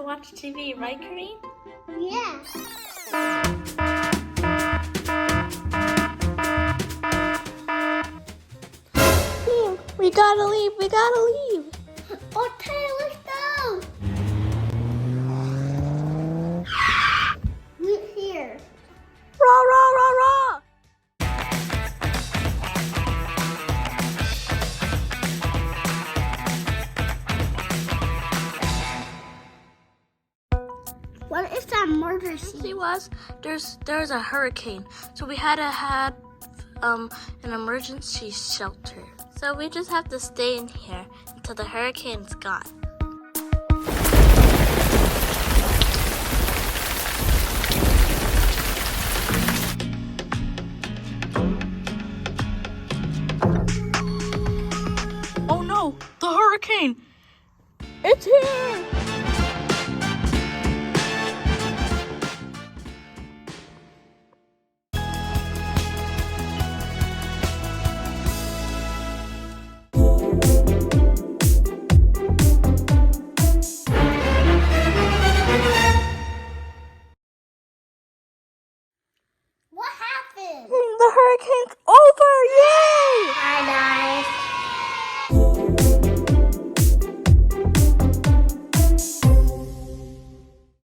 watch TV, right, Kareem? Yeah. We gotta leave. Okay, let's go. We're here. Rah, rah, rah, rah. What is that murder scene? She was there's a hurricane, so we had to have an emergency shelter. So we just have to stay in here until the hurricane's gone. Oh no, the hurricane! It's here! What happened? The hurricane's over! Yay! Hi guys.